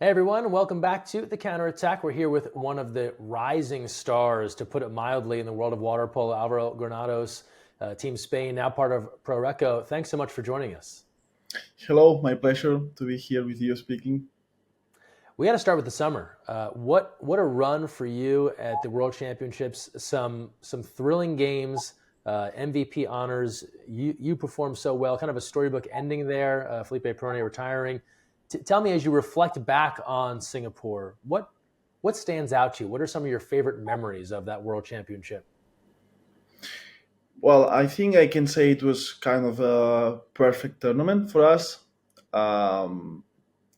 Hey everyone, welcome back to The Counterattack. We're here with one of the rising stars, to put it mildly, in the world of water polo, Alvaro Granados, Team Spain, now part of Pro Recco. Thanks so much for joining us. Hello, my pleasure to be here with you speaking. We got to start with the summer. What a run for you at the World Championships. Some thrilling games, MVP honors. You performed so well. Kind of a storybook ending there. Felipe Peroni retiring. Tell me, as you reflect back on Singapore, what stands out to you? What are some of your favorite memories of that World Championship? Well, I think I can say it was kind of a perfect tournament for us. Um,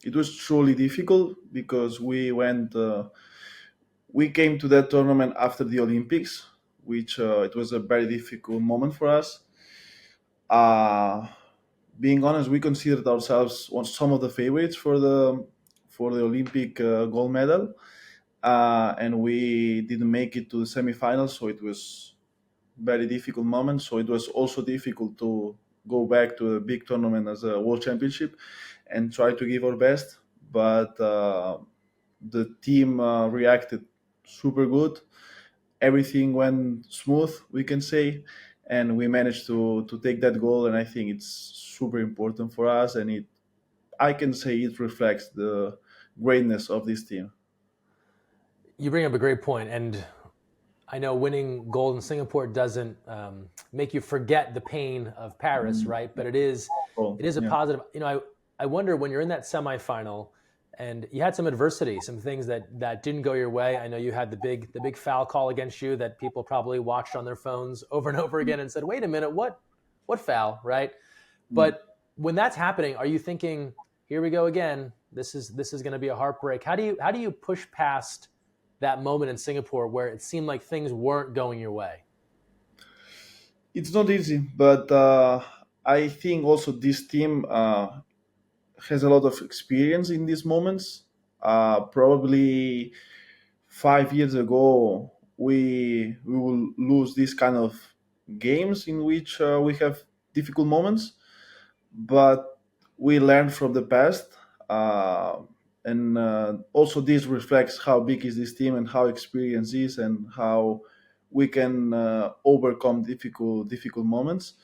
it was truly difficult because we came to that tournament after the Olympics, which it was a very difficult moment for us. Uh, Being honest, we considered ourselves some of the favorites for the Olympic gold medal, and we didn't make it to the semifinals, so it was very difficult moment. So it was also difficult to go back to a big tournament as a world championship and try to give our best. But the team reacted super good. Everything went smooth, we can say, and we managed to take that goal. And I think it's super important for us, and it I can say it reflects the greatness of this team. You bring up a great point, and I know winning gold in Singapore doesn't make you forget the pain of Paris, right? But it is So it is a yeah. positive. I wonder, when you're in that semifinal and you had some adversity, some things that didn't go your way. I know you had the big foul call against you that people probably watched on their phones over and over again and said, "Wait a minute, what foul?" Right? But when that's happening, are you thinking, "Here we go again. This is going to be a heartbreak"? How do you push past that moment in Singapore where it seemed like things weren't going your way? It's not easy, but I think also this team has a lot of experience in these moments. Probably 5 years ago, we will lose these kind of games in which we have difficult moments, but we learn from the past. And Also, this reflects how big is this team and how experienced is and how we can overcome difficult moments.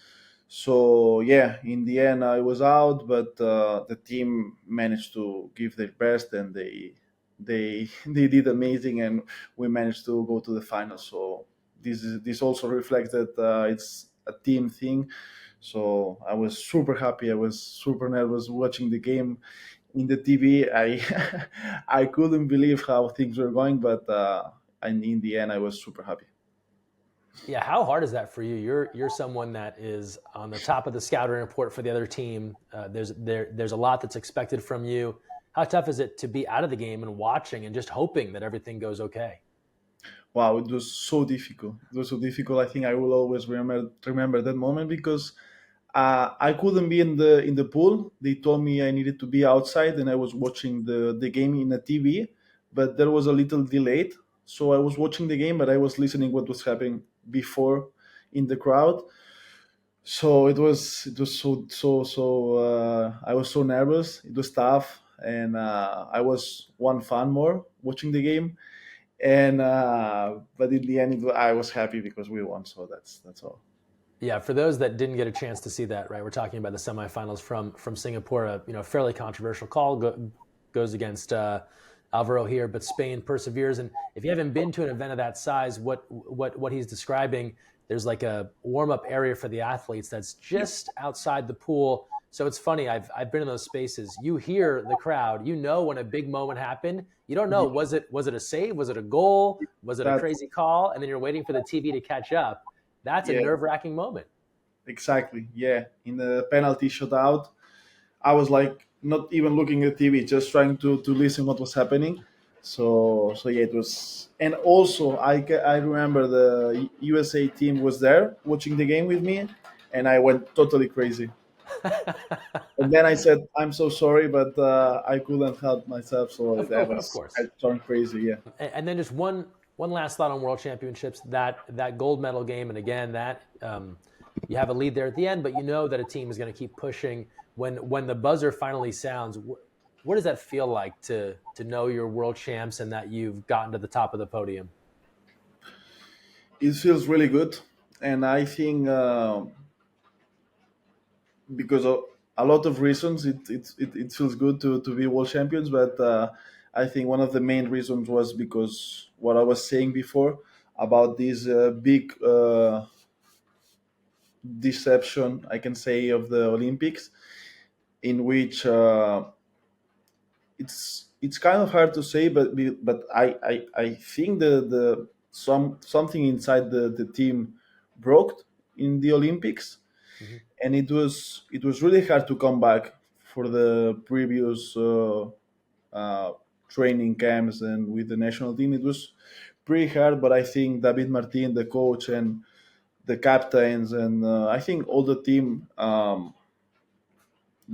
So yeah, in the end I was out, but the team managed to give their best, and they they did amazing, and we managed to go to the final. So this also reflects that it's a team thing. So I was super happy. I was super nervous watching the game in the TV. I I couldn't believe how things were going, but and in the end I was super happy. Yeah, how hard is that for you? You're someone that is on the top of the scouting report for the other team. There's a lot that's expected from you. How tough is it to be out of the game and watching and just hoping that everything goes okay? Wow, it was so difficult. It was so difficult. I think I will always remember that moment because I couldn't be in the pool. They told me I needed to be outside, and I was watching the game in the TV. But there was a little delayed, so I was watching the game, but I was listening what was happening before in the crowd. So it was I was so nervous. It was tough, and I was one fan more watching the game, and but in the end I was happy because we won. So that's all. Yeah, for those that didn't get a chance to see that, right? We're talking about the semifinals from Singapore. Fairly controversial call goes against Alvaro here, but Spain perseveres. And if you haven't been to an event of that size, what he's describing, there's like a warm up area for the athletes that's just outside the pool. So it's funny. I've been in those spaces. You hear the crowd. You know when a big moment happened. You don't know, Yeah, was it a save? Was it a goal? Was it a that crazy call? And then you're waiting for the TV to catch up. That's a yeah, nerve wracking moment. exactly. Yeah, in the penalty shootout, I was like not even looking at TV, just trying to listen what was happening. So yeah, it was. And also, I remember the USA team was there watching the game with me, and I went totally crazy. And then I said, "I'm so sorry, but I couldn't help myself." So Of I course. turned crazy. Yeah. And then just one last thought on World Championships. That gold medal game, and again, that you have a lead there at the end, but you know that a team is going to keep pushing. When the buzzer finally sounds, What does that feel like to know you're world champs and that you've gotten to the top of the podium? It feels really good, and I think because of a lot of reasons, it feels good to be world champions. But I think one of the main reasons was because what I was saying before about this big deception, I can say, of the Olympics, in which it's kind of hard to say, but I think the something inside the team broke in the Olympics, Hmm. and it was really hard to come back for the previous uh, training camps and with the national team. It was pretty hard, but I think David Martin, the coach, and the captains, and I think all the team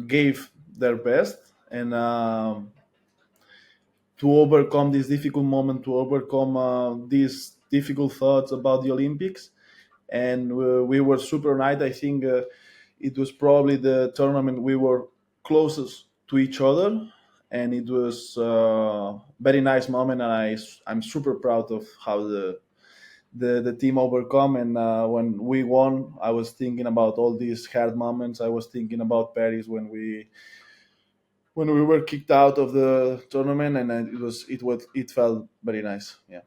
gave their best, and to overcome this difficult moment, to overcome these difficult thoughts about the Olympics. And we were super united. I think it was probably the tournament we were closest to each other, and it was a very nice moment. And I'm super proud of how the team overcome. And when we won, I was thinking about all these hard moments. I was thinking about Paris when we were kicked out of the tournament, and it felt very nice. Yeah.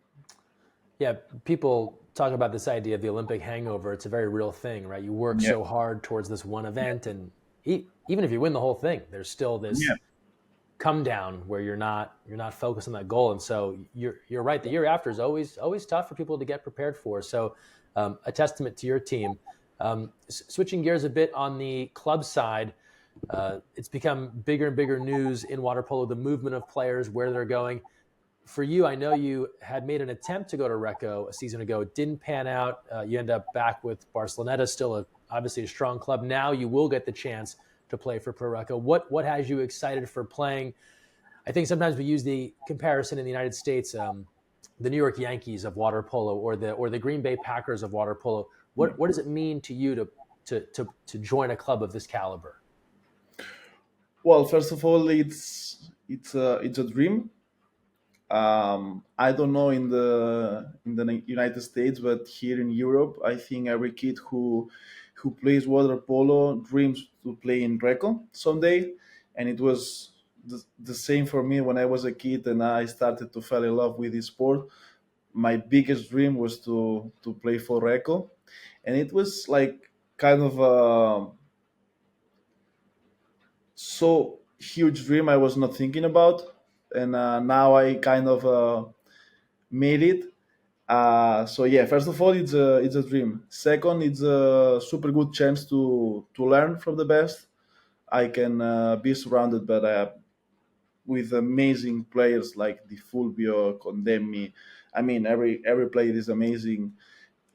Yeah, people talk about this idea of the Olympic hangover. It's a very real thing, right? You work Yeah. so hard towards this one event, and even if you win the whole thing, there's still this Yeah. come down where you're not focused on that goal. And so you're right. The year after is always tough for people to get prepared for. So a testament to your team. Switching gears a bit on the club side, it's become bigger and bigger news in water polo. The movement of players, where they're going. For you, I know you had made an attempt to go to Recco a season ago. It didn't pan out. You end up back with Barceloneta, still obviously a strong club. Now you will get the chance to play for Pro Recco. What has you excited for playing? I think sometimes we use the comparison in the United States, the New York Yankees of water polo, or the Green Bay Packers of water polo. What does it mean to you to join a club of this caliber? Well, first of all, it's a dream. I don't know in the United States, but here in Europe, I think every kid who plays water polo dreams to play in Recco someday, and it was the same for me when I was a kid and I started to fall in love with this sport. My biggest dream was to play for Recco, and it was like kind of a so huge dream I was not thinking about, and now I kind of made it. So yeah, first of all, it's a dream. Second, it's a super good chance to learn from the best. I can be surrounded with amazing players like Di Fulvio, Condemni. I mean, every player is amazing.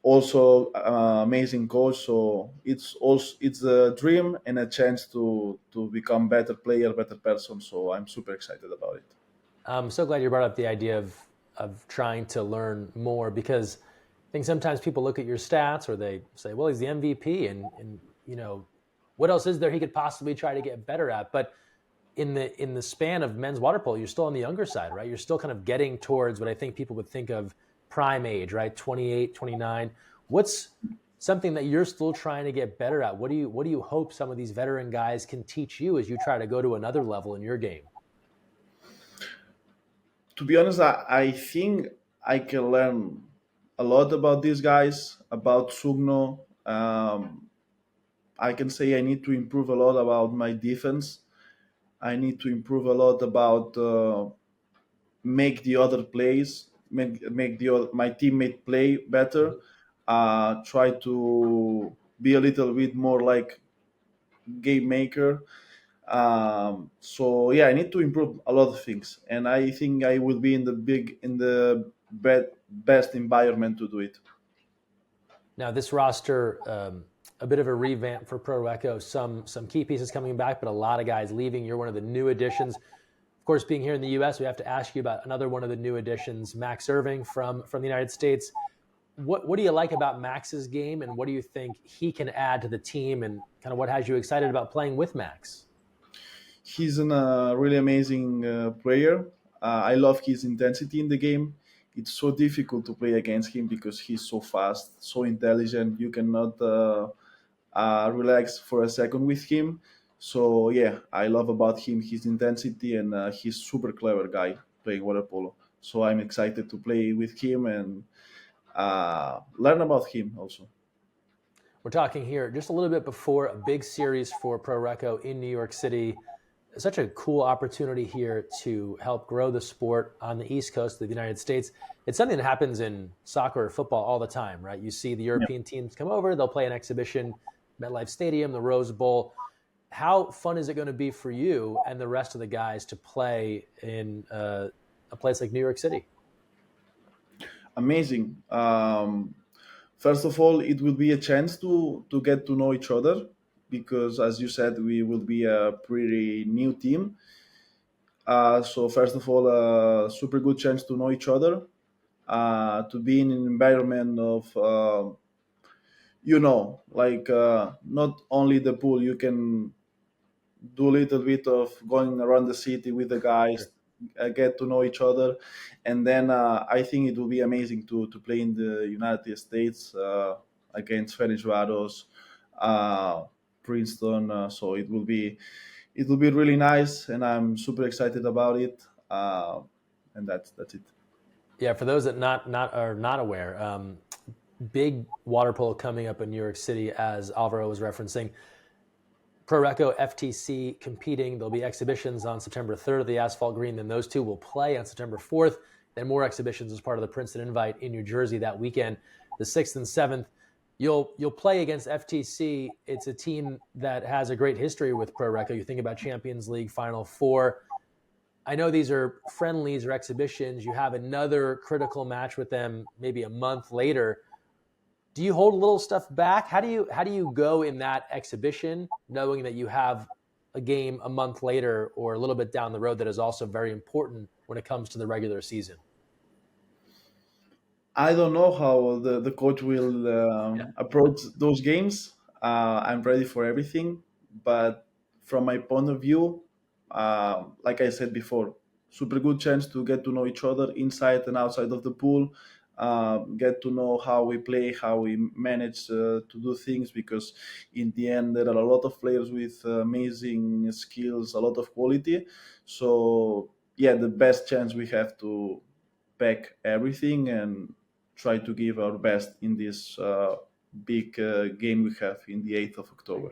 Also, amazing coach. So it's a dream and a chance to become better player, better person. So I'm super excited about it. I'm so glad you brought up the idea of trying to learn more, because I think sometimes people look at your stats or they say, well, he's the MVP, and what else is there he could possibly try to get better at? But in the span of men's water polo, you're still on the younger side, right? You're still kind of getting towards what I think people would think of prime age, right? 28, 29. What's something that you're still trying to get better at? What do you hope some of these veteran guys can teach you as you try to go to another level in your game? To be honest, I think I can learn a lot about these guys, about Sugno. I can say I need to improve a lot about my defense. I need to improve a lot about make the other plays, make my teammate play better. Try to be a little bit more like game maker. So yeah, I need to improve a lot of things, and I think I will be in the best environment to do it. Now, this roster, a bit of a revamp for Pro Recco. Some key pieces coming back, but a lot of guys leaving. You're one of the new additions. Of course, being here in the U.S., we have to ask you about another one of the new additions, Max Irving from the United States. What do you like about Max's game, and what do you think he can add to the team, and kind of what has you excited about playing with Max? He's a really amazing player. I love his intensity in the game. It's so difficult to play against him because he's so fast, so intelligent. You cannot relax for a second with him. So yeah, I love about him his intensity, and he's super clever guy playing water polo. So I'm excited to play with him and learn about him also. We're talking here just a little bit before a big series for Pro Recco in New York City. Such a cool opportunity here to help grow the sport on the East Coast of the United States. It's something that happens in soccer or football all the time, right? You see the Yeah. European teams come over, they'll play an exhibition, MetLife Stadium, the Rose Bowl. How fun is it going to be for you and the rest of the guys to play in a place like New York City? Amazing. First of all, it will be a chance to get to know each other because, as you said, we will be a pretty new team. So first of all, a super good chance to know each other, to be in an environment of like not only the pool. You can do a little bit of going around the city with the guys, Sure. get to know each other, and then I think it will be amazing to play in the United States against Granados, uh, Princeton. So it will be really nice, and I'm super excited about it. And that's it. Yeah, for those that not are not aware, big water polo coming up in New York City, as Alvaro was referencing. Pro Recco, FTC competing. There'll be exhibitions on September 3rd at the Asphalt Green. Then those two will play on September 4th. Then more exhibitions as part of the Princeton Invite in New Jersey that weekend, the 6th and 7th. You'll play against FTC. It's a team that has a great history with Pro Recco. You think about Champions League Final Four. I know these are friendlies or exhibitions. You have another critical match with them maybe a month later. Do you hold a little stuff back? How do you go in that exhibition knowing that you have a game a month later or a little bit down the road that is also very important when it comes to the regular season? I don't know how the coach will Yeah. approach those games. I'm ready for everything, but from my point of view, like I said before, super good chance to get to know each other inside and outside of the pool. Get to know how we play, how we manage to do things. Because in the end, there are a lot of players with amazing skills, a lot of quality. So yeah, the best chance we have to pack everything and try to give our best in this big game we have in the 8th of October.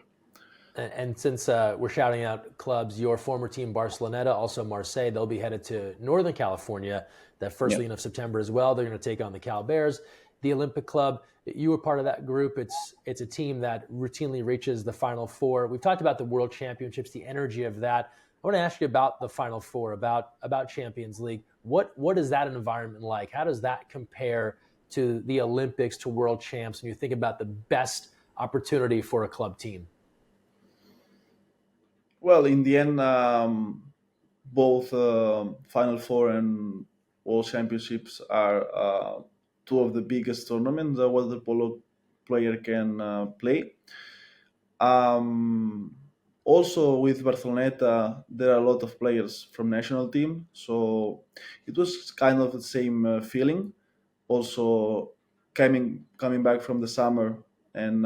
And since we're shouting out clubs, your former team Barceloneta, also Marseille, they'll be headed to Northern California that first Yeah. weekend of September as well. They're going to take on the Cal Bears. The Olympic Club, you were part of that group. It's a team that routinely reaches the Final Four. We've talked about the World Championships, the energy of that. I want to ask you about the Final Four, about Champions League. What is that environment like? How does that compare to the Olympics, to World Champs? When you think about the best opportunity for a club team. Well, in the end, both Final Four and World Championships are two of the biggest tournaments a water polo player can play. Um, Also, with Barceloneta, there are a lot of players from national team, so it was kind of the same feeling. Also, coming back from the summer and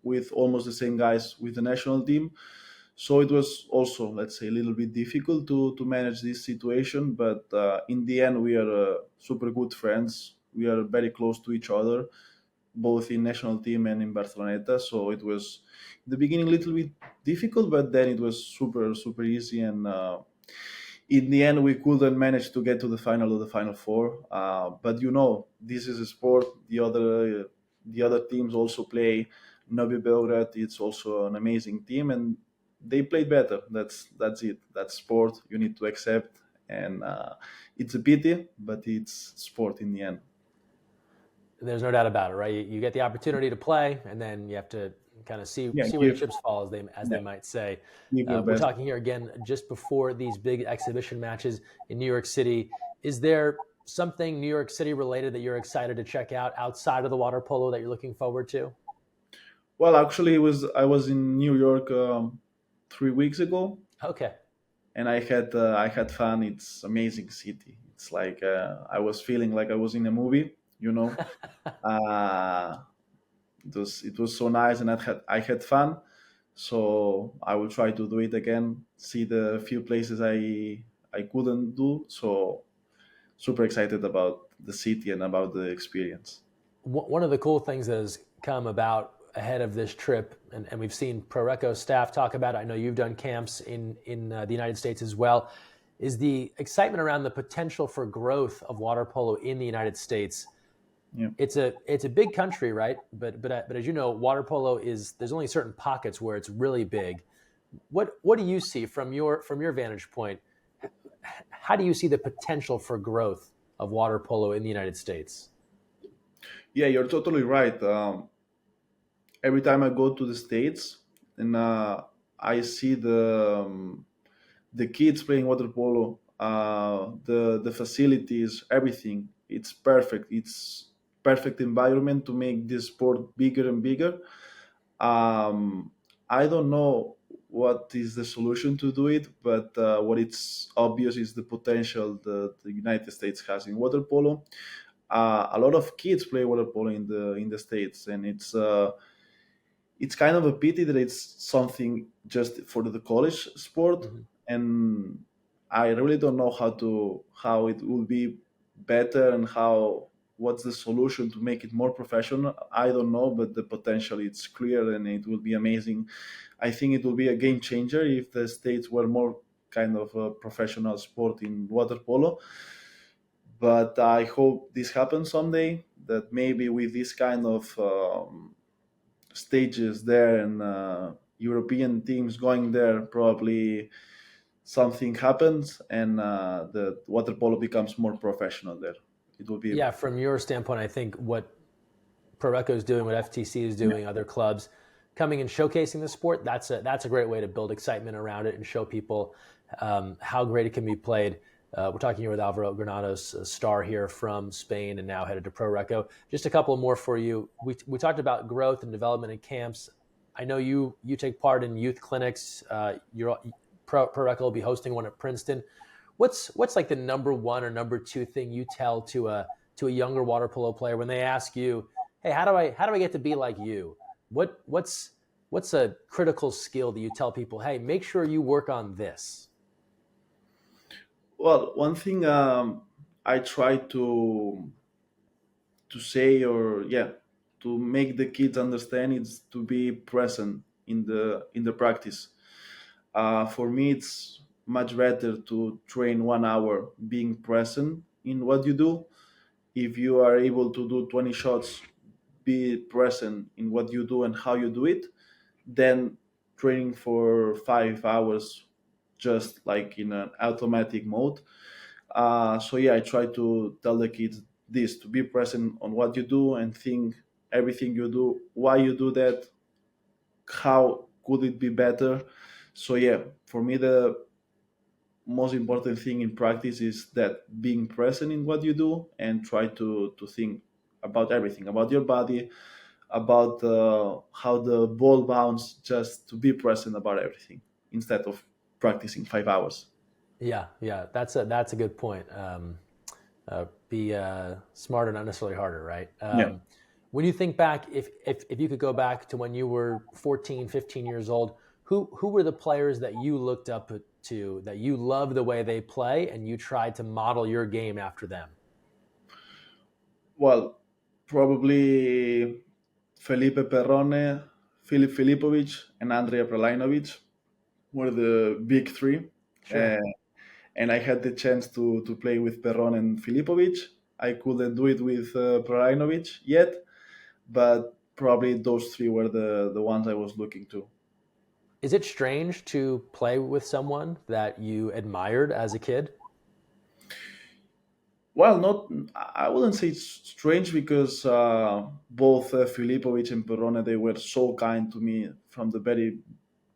with almost the same guys with the national team, so it was also, let's say, a little bit difficult to manage this situation. But in the end, we are super good friends. We are very close to each other, both in national team and in Barceloneta. So it was in the beginning a little bit difficult, but then it was super super easy. And in the end, we couldn't manage to get to the final of the final four. But this is a sport. The other teams also play. Novi Belgrade, it's also an amazing team, and they played better. That's it. That's sport. You need to accept, and it's a pity, but it's sport in the end. There's no doubt about it, right? You get the opportunity to play, and then you have to kind of see Yeah, see where the give chips fall, as they yeah, might say. give your We're best. talking here again just before these big exhibition matches in New York City. Is there something New York City related that you're excited to check out outside of the water polo that you're looking forward to? Well, actually, I was in New York 3 weeks ago. Okay. and I had fun. It's amazing city. It's like I was feeling like I was in a movie. You know, uh, it was so nice, and I had fun. So I will try to do it again. See the few places I couldn't do. So super excited about the city and about the experience. One of the cool things that has come about ahead of this trip, and we've seen Pro Recco staff talk about it. I know you've done camps in the United States as well. Is the excitement around the potential for growth of water polo in the United States? Yeah. It's a big country, right? But as you know, water polo is there's only certain pockets where it's really big. What do you see from your vantage point? How do you see the potential for growth of water polo in the United States? Yeah, you're totally right. Every time I go to the states, and I see the kids playing water polo, the facilities, everything. It's perfect. It's perfect environment to make this sport bigger and bigger. Um, I don't know what is the solution to do it, but what it's obvious is the potential the United States has in water polo. A lot of kids play water polo in the states, and it's kind of a pity that it's something just for the college sport, Mhm. and I really don't know how it will be better, and how what's the solution to make it more professional. I don't know, but the potential it's clear, and it will be amazing. I think it will be a game changer if the states were more kind of a professional sport in water polo. But I hope this happens someday, that maybe with this kind of stages there, and European teams going there, probably something happens, and the water polo becomes more professional there. It will be. Yeah, from your standpoint, I think what Pro Recco is doing, what FTC is Yeah. doing, other clubs coming and showcasing the sport, that's a great way to build excitement around it and show people how great it can be played. We're talking here with Alvaro Granados, a star here from Spain and now headed to Pro Recco. Just a couple more for you. We talked about growth and development in camps. I know you take part in youth clinics. Pro Recco will be hosting one at Princeton. What's like the number one or number two thing you tell to a younger water polo player when they ask you, hey, how do I get to be like you? What's a critical skill that you tell people, hey, make sure you work on this? Well, one thing I try to say, or yeah, to make the kids understand, is to be present in the practice. For me, it's much better to train 1 hour being present in what you do. If you are able to do 20 shots, be present in what you do and how you do it, then training for 5 hours just like in an automatic mode. So yeah, I try to tell the kids this, to be present on what you do and think everything you do, why you do that, how could it be better. So yeah, for me the most important thing in practice is that being present in what you do, and try to think about everything, about your body, about how the ball bounce, just to be present about everything instead of practicing 5 hours. Yeah, that's a good point. Be smarter, not necessarily harder, right? Yeah. When you think back, if you could go back to when you were 14, 15 years old, who were the players that you looked up to, that you loved the way they play, and you tried to model your game after them? Well, probably Felipe Perrone, Filip Filipovic, and Andrea Prelinovic were the big three. Sure. Uh, and I had the chance to play with Perron and Filipovic. I couldn't do it with Prelinovic yet, but probably those three were the ones I was looking to. Is it strange to play with someone that you admired as a kid? Well, not. I wouldn't say it's strange, because both Filipovic and Perrone, they were so kind to me from the very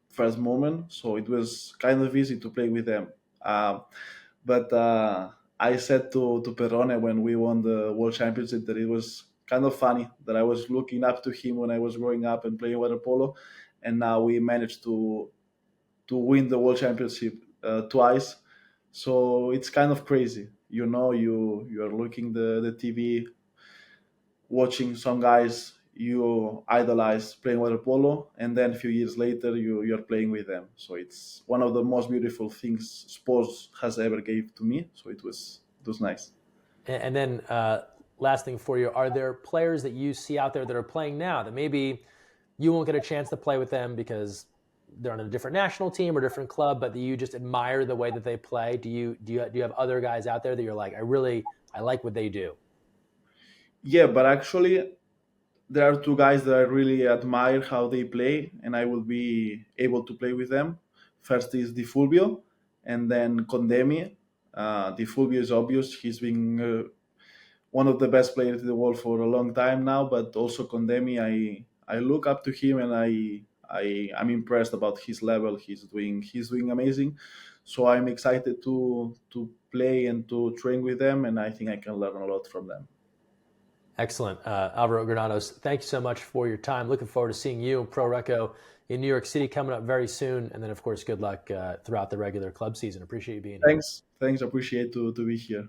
first moment. So it was kind of easy to play with them. But I said to Perrone when we won the World Championship that it was kind of funny that I was looking up to him when I was growing up and playing water polo, and now we managed to win the World Championship twice. So it's kind of crazy. You are looking the TV, watching some guys you idolize playing water polo, and then a few years later you're playing with them. So it's one of the most beautiful things sports has ever gave to me. So it was nice. And then last thing for you, are there players that you see out there that are playing now that maybe you won't get a chance to play with them because they're on a different national team or different club, but that you just admire the way that they play? Do you have other guys out there that you're like, I like what they do? Yeah, but actually there are two guys that I really admire how they play, and I will be able to play with them. First is Di Fulvio, and then Condemi. Di Fulvio is obvious; he's been one of the best players in the world for a long time now. But also Condemi, I look up to him, and I'm impressed about his level. He's doing amazing. So I'm excited to play and to train with them, and I think I can learn a lot from them. Excellent. Alvaro Granados, thank you so much for your time. Looking forward to seeing you in Pro Recco in New York City coming up very soon. And then, of course, good luck throughout the regular club season. Appreciate you being here. Thanks. Appreciate to be here.